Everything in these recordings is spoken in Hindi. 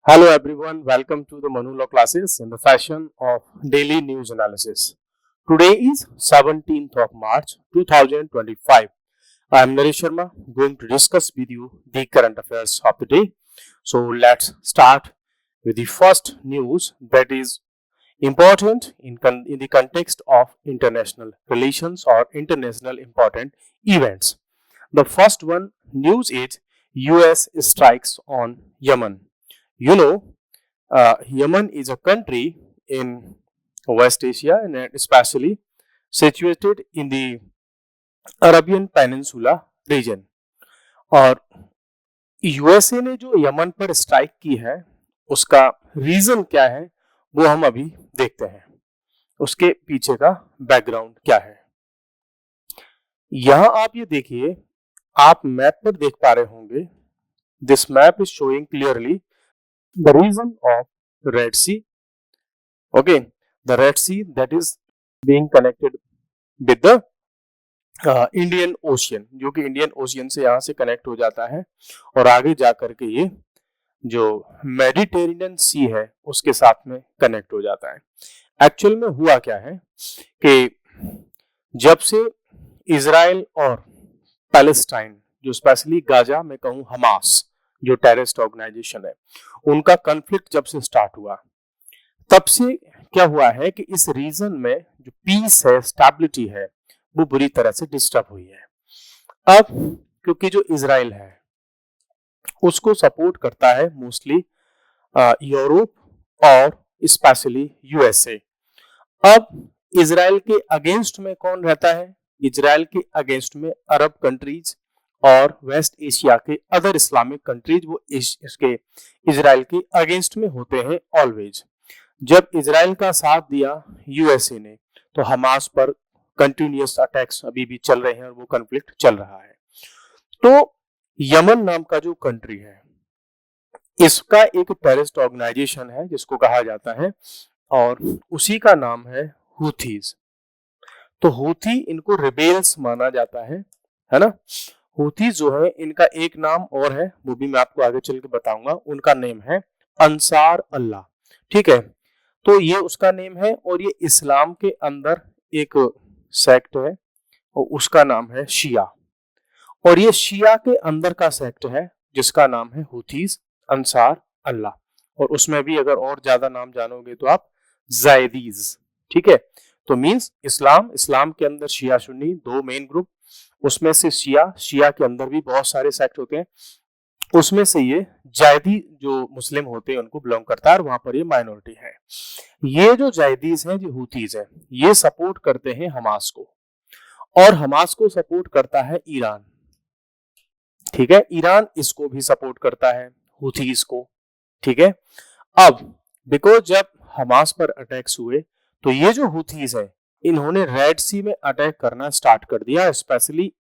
Hello everyone, welcome to the Manu Law classes in the session of daily news analysis. Today is 17th of March 2025. I am Naresh Sharma going to discuss with you the current affairs of the day. So let's start with the first news that is important in the context of international relations or international important events. The first one news is US strikes on Yemen. You know, Yemen is a country in West Asia and especially situated in the Arabian Peninsula region. और यूएसए ने जो यमन पर स्ट्राइक की है उसका रीजन क्या है वो हम अभी देखते हैं। उसके पीछे का बैकग्राउंड क्या है। यहां आप ये देखिए, आप मैप पर देख पा रहे होंगे। This map is showing clearly the region of Red Sea. Okay, the Red Sea that is being connected with the Indian Ocean, जो कि इंडियन ओशियन से यहाँ से कनेक्ट हो जाता है और आगे जा करके ये जो मेडिटेरेनियन सी है उसके साथ में कनेक्ट हो जाता है। एक्चुअल में हुआ क्या है कि जब से इजराइल और पैलेस्टाइन, जो स्पेशली गाजा में कहूँ हमास जो टेररिस्ट ऑर्गेनाइजेशन है, उनका कॉन्फ्लिक्ट जब से स्टार्ट हुआ तब से क्या हुआ है कि इस रीजन में जो पीस है, स्टेबिलिटी है, वो बुरी तरह से डिस्टर्ब हुई है। अब क्योंकि जो इजराइल है उसको सपोर्ट करता है मोस्टली यूरोप और स्पेशली यूएसए। अब इजराइल के अगेंस्ट में कौन रहता है? इजराइल के अगेंस्ट में अरब कंट्रीज और वेस्ट एशिया के अदर इस्लामिक कंट्रीज, वो इसके इजराइल के अगेंस्ट में होते हैं ऑलवेज। जब इजराइल का साथ दिया यूएसए ने तो हमास पर कंटिन्यूअस अटैक्स अभी भी चल रहे हैं और वो कॉन्फ्लिक्ट चल रहा है। तो यमन नाम का जो कंट्री है इसका एक टेररिस्ट ऑर्गेनाइजेशन है जिसको कहा जाता है और उसी का नाम है हुथीज। तो हुथी इनको रिबेल्स माना जाता है ना। हुथी जो है इनका एक नाम और है, वो भी मैं आपको आगे चल के बताऊंगा। उनका नेम है अंसार अल्लाह। ठीक है, तो ये उसका नेम है और ये इस्लाम के अंदर एक सेक्ट है और उसका नाम है शिया। और ये शिया के अंदर का सेक्ट है जिसका नाम है हुथीज अंसार अल्लाह। और उसमें भी अगर और ज्यादा नाम जानोगे तो आप जायदीज। ठीक है, तो मींस इस्लाम के अंदर शिया सुन्नी दो मेन ग्रुप, उसमें से शिया के अंदर भी बहुत सारे सेक्ट होते हैं, उसमें से ये जायदी जो मुस्लिम होते हैं उनको बिलोंग करता है और वहां पर ये माइनॉरिटी है। ये जो जायदीज हैं, जो हुथीज हैं, ये सपोर्ट करते हैं हमास को और हमास को सपोर्ट करता है ईरान। ठीक है, ईरान इसको भी सपोर्ट करता है हुथीज को। ठीक है, अब बिकॉज जब हमास पर अटैक्स हुए तो ये जो हुथीज है इन्होंने रेड सी में अटैक करना स्टार्ट कर दिया। स्पेशली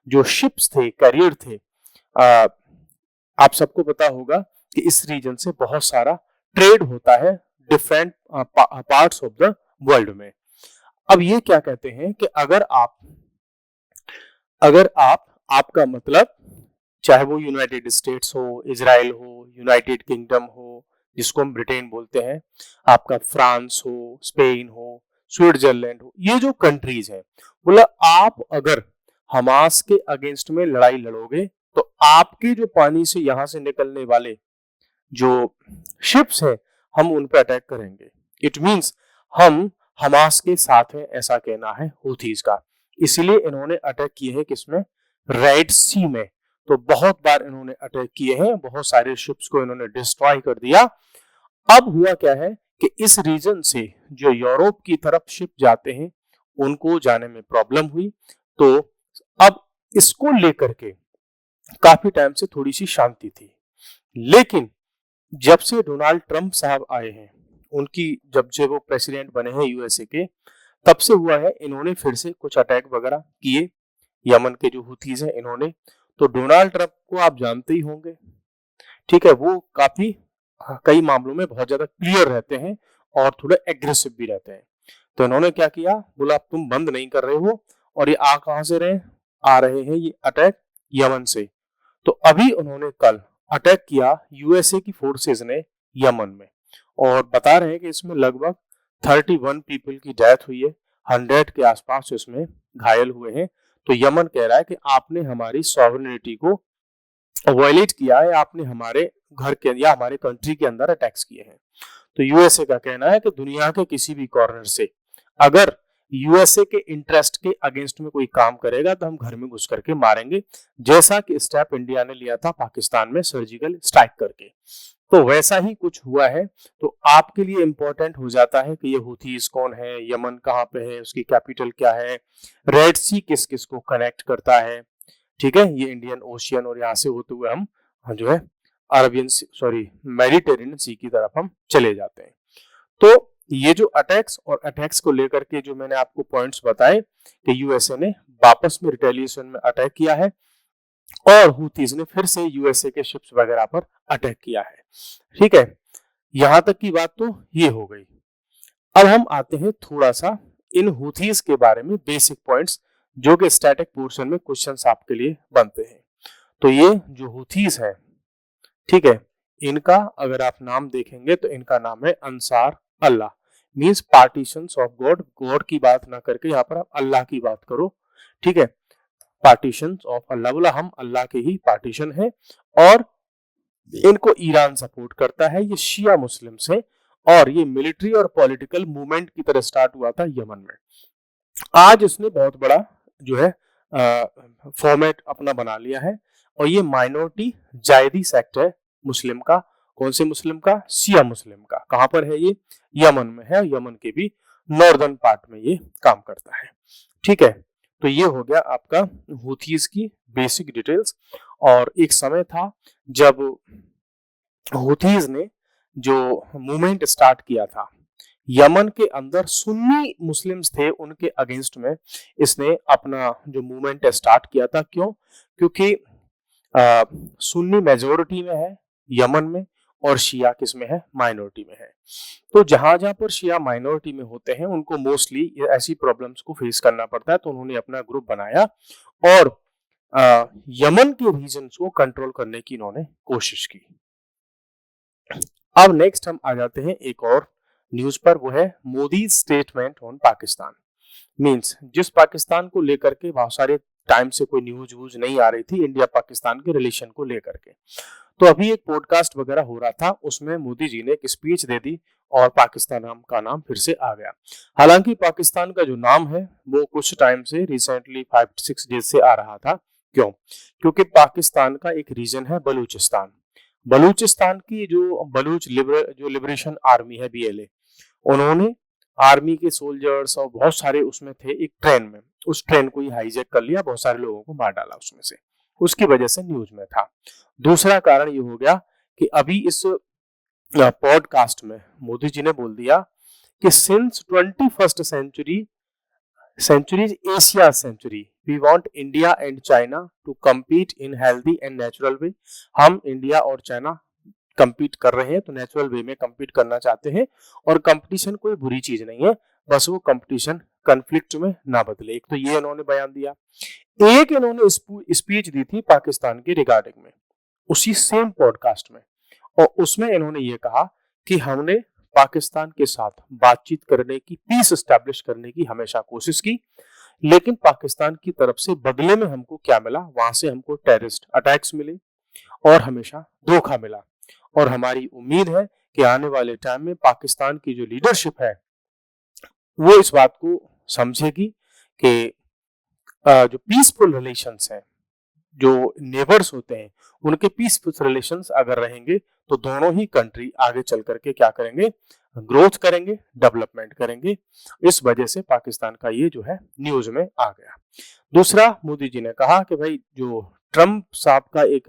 जो शिप्स थे, कैरियर थे, आप सबको पता होगा कि इस रीजन से बहुत सारा ट्रेड होता है different parts of the world में। अब ये क्या कहते हैं कि अगर आपका मतलब चाहे वो यूनाइटेड स्टेट्स हो, इजराइल हो, यूनाइटेड किंगडम हो जिसको हम ब्रिटेन बोलते हैं, आपका फ्रांस हो, स्पेन हो, स्विट्जरलैंड हो, ये जो कंट्रीज है, बोला आप अगर हमास के अगेंस्ट में लड़ाई लड़ोगे तो आपके जो पानी से यहां से निकलने वाले जो शिप्स हैं हम उन पे अटैक करेंगे। इट मींस हम हमास के साथ हैं, ऐसा कहना है हुथीज का। इसलिए इन्होंने अटैक किए हैं किसमें? रेड सी में। तो बहुत बार इन्होंने अटैक किए हैं, बहुत सारे शिप्स को इन्होंने डिस्ट्रॉय कर दिया। अब हुआ क्या है कि इस रीजन से जो यूरोप की तरफ शिप जाते हैं उनको जाने में प्रॉब्लम हुई। तो अब इसको लेकर के काफी टाइम से थोड़ी सी शांति थी, लेकिन जब से डोनाल्ड ट्रंप साहब आए हैं, उनकी जब से वो प्रेसिडेंट बने हैं यूएसए के, तब से हुआ है इन्होंने फिर से कुछ अटैक वगैरह किए यमन के जो हुथीज हैं इन्होंने। तो डोनाल्ड ट्रंप को आप जानते ही होंगे। ठीक है, वो काफी कई मामलों में बहुत ज्यादा क्लियर रहते हैं और थोड़े एग्रेसिव भी रहते हैं। तो इन्होंने क्या किया, बोला तुम बंद नहीं कर रहे हो, और ये कहां से आ रहे हैं ये अटैक? यमन से। तो अभी उन्होंने कल अटैक किया यूएसए की फोर्सेस ने यमन में, और बता रहे हैं कि इसमें लगभग 31 पीपल की डेथ हुई है, 100 के आसपास इसमें घायल हुए हैं। तो यमन कह रहा है कि आपने हमारी सॉवरेनिटी को वायलेट किया है, आपने हमारे घर के या हमारे कंट्री के अंदर अटैक्स किए हैं। तो यूएसए का कहना है कि दुनिया के किसी भी कॉर्नर से अगर यूएसए के इंटरेस्ट के अगेंस्ट में कोई काम करेगा तो हम घर में घुस करके मारेंगे, जैसा कि स्टेप इंडिया ने लिया था पाकिस्तान में सर्जिकल स्ट्राइक करके। तो वैसा ही कुछ हुआ है। तो आपके लिए इंपॉर्टेंट हो जाता है कि ये हुथीज कौन है, यमन कहाँ पे है, उसकी कैपिटल क्या है, रेड सी किस किस को कनेक्ट करता है, ठीक है, ये इंडियन ओशियन, और यहाँ से होते हुए हम जो है अरबियन सॉरी मेडिटेरेनियन सी की तरफ हम चले जाते हैं। तो ये जो अटैक्स और अटैक्स को लेकर के जो मैंने आपको पॉइंट्स बताए कि यूएसए ने वापस में रिटेलिएशन में अटैक किया है और हुथीज ने फिर से यूएसए के शिप्स वगैरह पर अटैक किया है। ठीक है, यहां तक की बात तो ये हो गई। अब हम आते हैं थोड़ा सा इन हुथीज के बारे में बेसिक पॉइंट्स जो कि स्टैटिक पोर्शन में क्वेश्चंस आपके लिए बनते हैं। तो ये जो हुथीज है, ठीक है, इनका अगर आप नाम देखेंगे तो इनका नाम है Ansar Allah, means partisans of God. God की बात ना करके यहाँ पर आप अल्लाह की बात करो, ठीक है, पार्टीशंस ऑफ अल्लाह, बोला हम अल्लाह के ही पार्टीशन है। और इनको ईरान सपोर्ट करता है, ये शिया मुस्लिम्स है, और ये मिलिट्री और पॉलिटिकल मूवमेंट की तरह स्टार्ट हुआ था यमन में। आज इसने बहुत बड़ा जो है फॉर्मेट अपना बना लिया है, और ये माइनॉरिटी जायदी सेक्ट है मुस्लिम का। कौन से मुस्लिम का? शिया मुस्लिम का। कहां पर है ये? यमन में है, यमन के भी नॉर्दर्न पार्ट में ये काम करता है। ठीक है, तो ये हो गया आपका हुथीज की बेसिक डिटेल्स। और एक समय था जब हुथीज ने जो मूवमेंट स्टार्ट किया था यमन के अंदर, सुन्नी मुस्लिम्स थे उनके अगेंस्ट में इसने अपना जो मूवमेंट स्टार्ट किया था। क्यों? क्योंकि सुन्नी मेजोरिटी में है यमन में और शिया किस में है? माइनॉरिटी में है। तो जहां जहां पर शिया माइनॉरिटी में होते हैं उनको मोस्टली ऐसी प्रॉब्लम्स को फेस करना पड़ता है, तो उन्होंने अपना ग्रुप बनाया और यमन के रीजन्स को कंट्रोल करने की इन्होंने कोशिश की। अब नेक्स्ट हम आ जाते हैं एक और न्यूज पर, वो है Modi statement on Pakistan. Means जिस पाकिस्तान को लेकर के बहुत सारे टाइम से कोई न्यूज वूज नहीं आ रही थी इंडिया पाकिस्तान के रिलेशन को लेकर के, तो अभी एक पॉडकास्ट वगैरह हो रहा था, उसमें मोदी जी ने एक स्पीच दे दी और पाकिस्तान नाम का नाम फिर से आ गया। हालांकि पाकिस्तान का जो नाम है वो कुछ टाइम से रिसेंटली 5-6 डेज से आ रहा था। क्यों? क्योंकि पाकिस्तान का एक रीजन है बलूचिस्तान। बलूचिस्तान की जो जो लिबरेशन आर्मी है BLA, उन्होंने आर्मी के सोल्जर्स और बहुत सारे उसमें थे एक ट्रेन में, उस ट्रेन को ही हाईजैक कर लिया, बहुत सारे लोगों को मार डाला उसमें से, उसकी वजह से न्यूज में था। दूसरा कारण ये हो गया कि अभी इस पॉडकास्ट में मोदी जी ने बोल दिया कि since 21st century Asia century we want India and China to compete in healthy and natural way. हम इंडिया और चाइना compete कर रहे हैं तो नेचुरल वे में compete करना चाहते हैं, और कंपटीशन कोई बुरी चीज नहीं है, बस वो कंपटीशन कन्फ्लिक्ट में ना बदले। एक तो ये इन्होंने बयान दिया। एक इन्होंने स्पीच दी थी पाकिस्तान के रिगार्डिंग में उसी सेम पॉडकास्ट में, और उसमें इन्होंने ये कहा कि हमने पाकिस्तान के साथ बातचीत करने की, पीस एस्टैब्लिश करने की हमेशा कोशिश की, लेकिन पाकिस्तान की तरफ से बदले में हमको क्या मिला? वहां से हमको टेररिस्ट अटैक्स मिले और हमेशा धोखा मिला। और हमारी उम्मीद है कि आने वाले टाइम में पाकिस्तान की जो लीडरशिप है वो इस बात को समझेगी कि जो पीसफुल रिलेशंस हैं, जो नेबर्स होते हैं, उनके पीसफुल रिलेशंस अगर रहेंगे तो दोनों ही कंट्री आगे चल करके क्या करेंगे? ग्रोथ करेंगे, डेवलपमेंट करेंगे। इस वजह से पाकिस्तान का ये जो है न्यूज में आ गया। दूसरा, मोदी जी ने कहा कि भाई जो ट्रम्प साहब का एक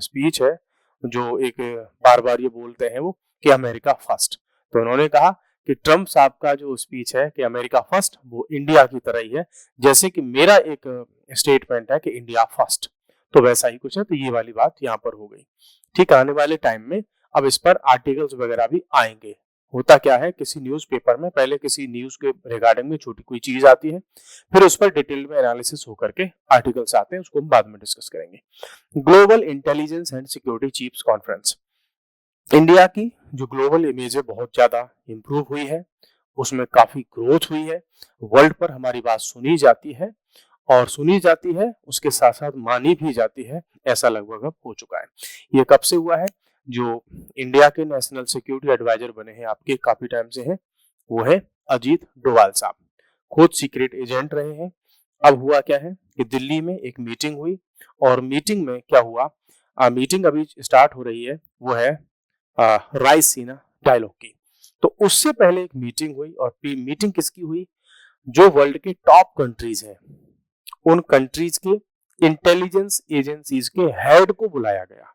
स्पीच है, जो एक बार बार ये बोलते हैं वो कि अमेरिका फर्स्ट, तो उन्होंने कहा कि ट्रम्प साहब का जो स्पीच है कि अमेरिका फर्स्ट, वो इंडिया की तरह ही है, जैसे कि मेरा एक स्टेटमेंट है कि इंडिया फर्स्ट, तो वैसा ही कुछ है। तो ये वाली बात यहाँ पर हो गई। ठीक है, आने वाले टाइम में अब इस पर आर्टिकल्स वगैरह भी आएंगे, होता क्या है, किसी न्यूज़पेपर में पहले किसी न्यूज़ के रिगार्डिंग में छोटी कोई चीज आती है, फिर उस पर डिटेल में एनालिसिस होकर के आर्टिकल्स आते हैं, उसको हम बाद में डिस्कस करेंगे। Global intelligence and security chiefs conference. India की जो ग्लोबल इमेज है बहुत ज्यादा इंप्रूव हुई है, उसमें काफी ग्रोथ हुई है, वर्ल्ड पर हमारी बात सुनी जाती है, और सुनी जाती है उसके साथ साथ मानी भी जाती है, ऐसा लगभग अब हो चुका है। ये कब से हुआ है? जो इंडिया के नेशनल सिक्योरिटी एडवाइजर बने हैं आपके काफी टाइम से हैं, वो है अजीत डोभाल साहब, खुद सीक्रेट एजेंट रहे हैं। अब हुआ क्या है कि दिल्ली में एक मीटिंग हुई, और मीटिंग में क्या हुआ, मीटिंग अभी स्टार्ट हो रही है, वो है रायसीना डायलॉग की। तो उससे पहले एक मीटिंग हुई, और मीटिंग किसकी हुई? जो वर्ल्ड के टॉप कंट्रीज हैं, उन कंट्रीज के इंटेलिजेंस एजेंसीज के हेड को बुलाया गया,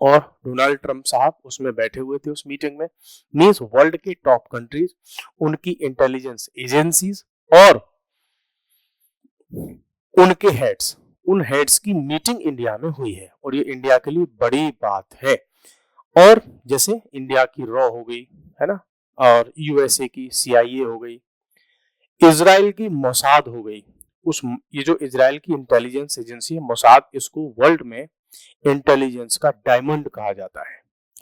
और डोनाल्ड ट्रंप साहब उसमें बैठे हुए थे उस मीटिंग में। मींस वर्ल्ड के टॉप कंट्रीज, उनकी इंटेलिजेंस एजेंसीज और उनके हेड्स, उन हेड्स की मीटिंग इंडिया में हुई है, और ये इंडिया के लिए बड़ी बात है। और जैसे इंडिया की रॉ हो गई है ना, और यूएसए की सीआईए हो गई, इजराइल की मोसाद हो गई, उस ये जो इजराइल की इंटेलिजेंस एजेंसी है मोसाद, इसको वर्ल्ड में इंटेलिजेंस का डायमंड कहा जाता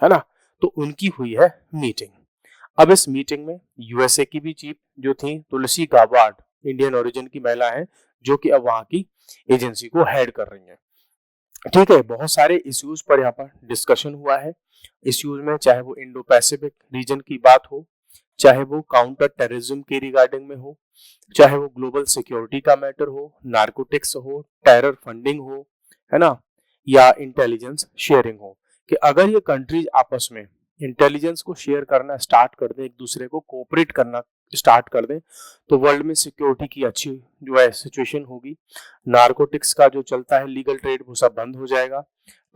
है ना। तो उनकी हुई है मीटिंग। अब इस मीटिंग में यूएसए की भी चीफ जो थी तुलसी गाबार्ड, इंडियन ओरिजिन की महिला है, जो कि अब वहां की एजेंसी को हेड कर रही है। ठीक है, बहुत सारे इश्यूज पर यहाँ पर डिस्कशन हुआ है। इश्यूज में चाहे वो इंडो पैसिफिक रीजन की बात हो, चाहे वो काउंटर टेररिज्म के रिगार्डिंग में हो, चाहे वो ग्लोबल सिक्योरिटी का मैटर हो, नार्कोटिक्स हो, टेरर फंडिंग हो, है ना, या इंटेलिजेंस शेयरिंग हो, कि अगर ये कंट्रीज आपस में इंटेलिजेंस को शेयर करना स्टार्ट कर दें, एक दूसरे को कोऑपरेट करना स्टार्ट कर दें, तो वर्ल्ड में सिक्योरिटी की अच्छी जो है सिचुएशन होगी। नार्कोटिक्स का जो चलता है लीगल ट्रेड, वो सब बंद हो जाएगा।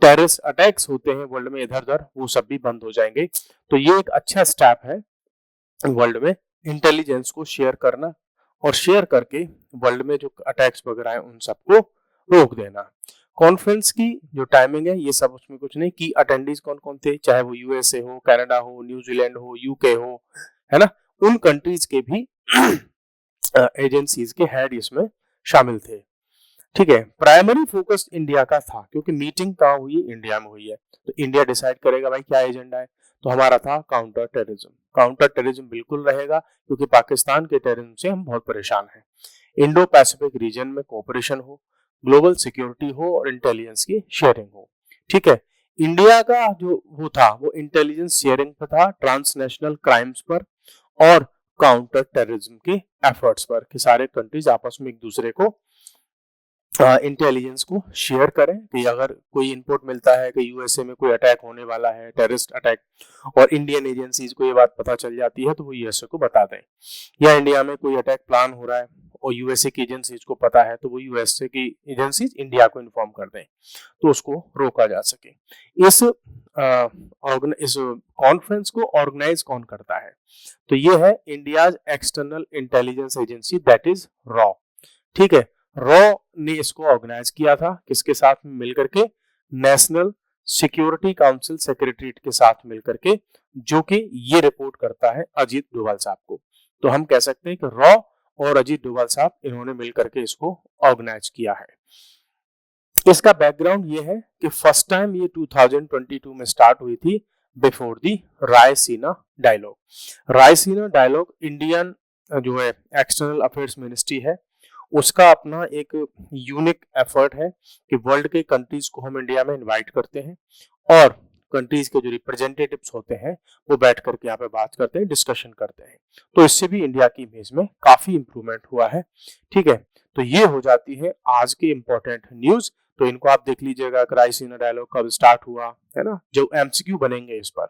टेररिस्ट अटैक्स होते हैं वर्ल्ड में इधर उधर, वो सब भी बंद हो जाएंगे। तो ये एक अच्छा स्टेप है वर्ल्ड में इंटेलिजेंस को शेयर करना, और शेयर करके वर्ल्ड में जो अटैक्स वगैरह हैं उन सबको रोक देना। कॉन्फ्रेंस की जो टाइमिंग है ये सब उसमें कुछ नहीं, की अटेंडीज कौन कौन थे, चाहे वो यूएसए हो, कनाडा हो, न्यूजीलैंड हो, यूके हो, है ना, उन कंट्रीज के भी एजेंसीज के हेड इसमें शामिल थे। ठीक है, प्राइमरी फोकस इंडिया का था, क्योंकि मीटिंग कहाँ हुई है? इंडिया में हुई है, तो इंडिया डिसाइड करेगा भाई क्या एजेंडा है। तो हमारा था काउंटर टेररिज्म। काउंटर टेररिज्म बिल्कुल रहेगा, क्योंकि पाकिस्तान के टेररिज्म से हम बहुत परेशान हैं। इंडो पैसिफिक रीजन में कोऑपरेशन हो, ग्लोबल सिक्योरिटी हो, और इंटेलिजेंस की शेयरिंग हो। ठीक है, इंडिया का जो वो था वो इंटेलिजेंस शेयरिंग पर था, ट्रांसनेशनल क्राइम्स पर और काउंटर टेररिज्म के एफर्ट्स पर, कि सारे कंट्रीज आपस में एक दूसरे को इंटेलिजेंस को शेयर करें, कि अगर कोई इनपुट मिलता है कि यूएसए में कोई अटैक होने वाला है, टेररिस्ट अटैक, और इंडियन एजेंसीज को ये बात पता चल जाती है, तो वो यूएसए को बता दें। या इंडिया में कोई अटैक प्लान हो रहा है और यूएसए की एजेंसीज को पता है, तो वो यूएसए की एजेंसीज इंडिया को इन्फॉर्म कर दें, तो उसको रोका जा सके। इस कॉन्फ्रेंस को ऑर्गेनाइज कौन करता है? तो ये है India's external intelligence agency, that is raw. ठीक है, रॉ ने इसको ऑर्गेनाइज किया था, किसके साथ में मिलकर के? नेशनल सिक्योरिटी काउंसिल सेक्रेटरीट के साथ मिलकर के, जो कि ये रिपोर्ट करता है अजीत डोभाल साहब को। तो हम कह सकते हैं कि रॉ और अजीत डोभाल साहब इन्होंने मिलकर के इसको ऑर्गेनाइज किया है। इसका बैकग्राउंड ये है कि फर्स्ट टाइम ये 2022 में स्टार्ट हुई थी before the Raisina dialogue. Raisina dialogue Indian जो है एक्सटर्नल अफेयर्स मिनिस्ट्री है, उसका अपना एक यूनिक एफर्ट है कि वर्ल्ड के कंट्रीज को हम इंडिया में इनवाइट करते हैं, और कंट्रीज के जो रिप्रेजेंटेटिव्स होते हैं वो बैठ करके यहाँ पे बात करते हैं, डिस्कशन करते हैं। तो इससे भी इंडिया की इमेज में काफी इंप्रूवमेंट हुआ है। ठीक है, तो ये हो जाती है आज की इंपॉर्टेंट न्यूज। तो इनको आप देख लीजिएगा, रायसीना डायलॉग कब स्टार्ट हुआ, है ना, जो एमसीक्यू बनेंगे इस पर,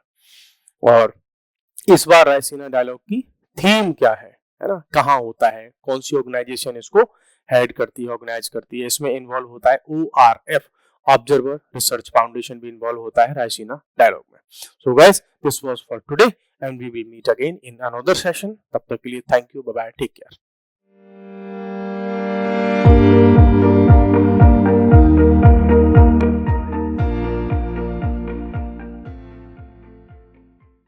और इस बार रायसीना डायलॉग की थीम क्या है ना, कहाँ होता है, कौन सी ऑर्गेनाइजेशन इसको हेड करती है, ऑर्गेनाइज करती है। इसमें इन्वॉल्व होता है ORF, ऑब्जर्वर रिसर्च फाउंडेशन भी इन्वॉल्व होता है रायसीना डायलॉग में। So guys, this was for today and we will meet again in another session. तब तक के लिए thank you, bye bye, take care.